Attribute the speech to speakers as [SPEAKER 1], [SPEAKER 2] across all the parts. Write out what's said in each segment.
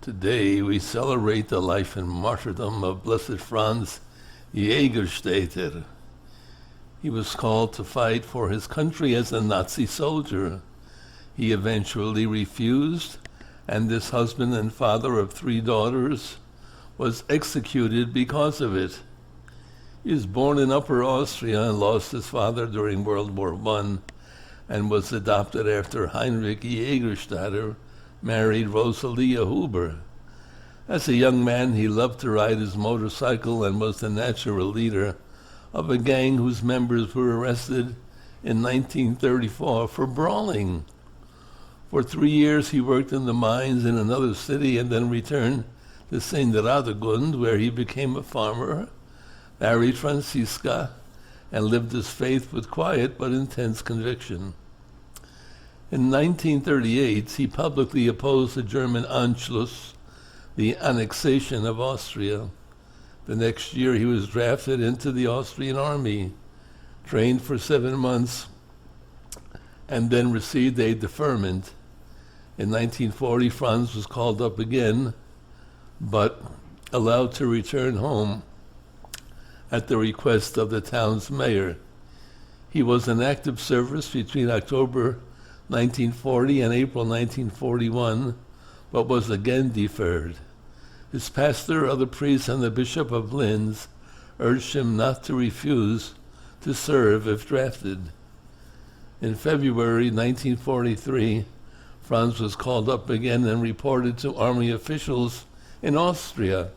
[SPEAKER 1] Today we celebrate the life and martyrdom of Blessed Franz Jaegerstatter. He was called to fight for his country as a Nazi soldier. He eventually refused, and this husband and father of 3 daughters was executed because of it. He was born in Upper Austria and lost his father during World War I and was adopted after Heinrich Jaegerstatter married Rosalia Huber. As a young man, he loved to ride his motorcycle and was the natural leader of a gang whose members were arrested in 1934 for brawling. For 3 years, he worked in the mines in another city and then returned to St. Radegund, where he became a farmer, married Franziska, and lived his faith with quiet but intense conviction. In 1938, he publicly opposed the German Anschluss, the annexation of Austria. The next year, he was drafted into the Austrian army, trained for 7 months, and then received a deferment. In 1940, Franz was called up again, but allowed to return home at the request of the town's mayor. He was in active service between October 1940 and April 1941, but was again deferred. His pastor, other priests, and the Bishop of Linz urged him not to refuse to serve if drafted. In February 1943, Franz was called up again and reported to army officials in Austria.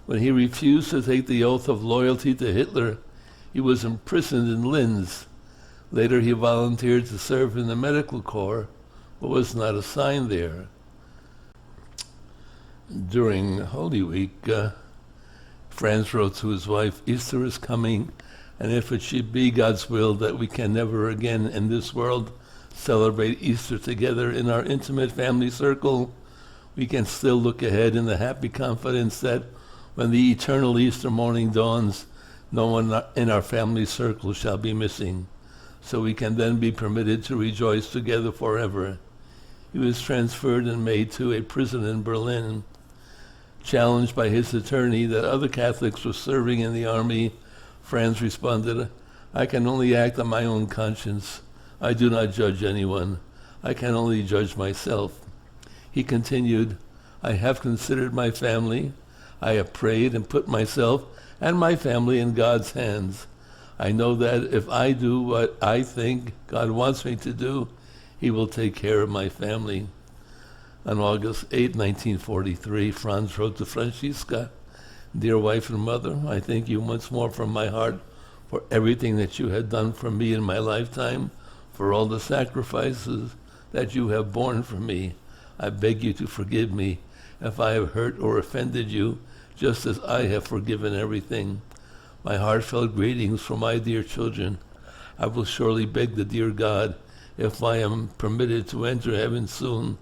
[SPEAKER 1] When he refused to take the oath of loyalty to Hitler, he was imprisoned in Linz. Later, he volunteered to serve in the medical corps, but was not assigned there. During Holy Week, Franz wrote to his wife, "Easter is coming, and if it should be God's will that we can never again in this world celebrate Easter together in our intimate family circle, we can still look ahead in the happy confidence that when the eternal Easter morning dawns, no one in our family circle shall be missing, so we can then be permitted to rejoice together forever." He was transferred and made to a prison in Berlin. Challenged by his attorney that other Catholics were serving in the army, Franz responded, "I can only act on my own conscience. I do not judge anyone. I can only judge myself." He continued, "I have considered my family. I have prayed and put myself and my family in God's hands. I know that if I do what I think God wants me to do, He will take care of my family." On August 8, 1943, Franz wrote to Franziska, "Dear wife and mother, I thank you once more from my heart for everything that you have done for me in my lifetime, for all the sacrifices that you have borne for me. I beg you to forgive me if I have hurt or offended you, just as I have forgiven everything. My heartfelt greetings for my dear children. I will surely beg the dear God, if I am permitted to enter heaven soon,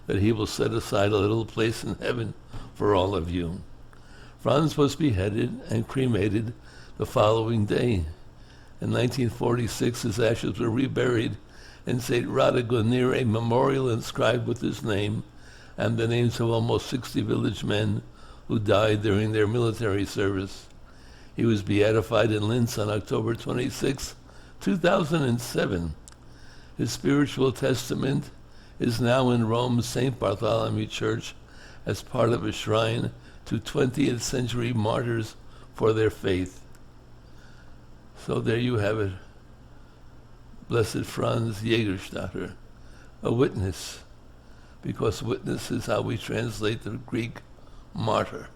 [SPEAKER 1] that He will set aside a little place in heaven for all of you." Franz was beheaded and cremated the following day. In 1946, his ashes were reburied in St. Radegund near a memorial inscribed with his name and the names of almost 60 village men who died during their military service. He was beatified in Linz on October 26, 2007. His spiritual testament is now in Rome's St. Bartholomew Church as part of a shrine to 20th century martyrs for their faith. So there you have it. Blessed Franz Jaegerstatter, a witness, because witness is how we translate the Greek martyr.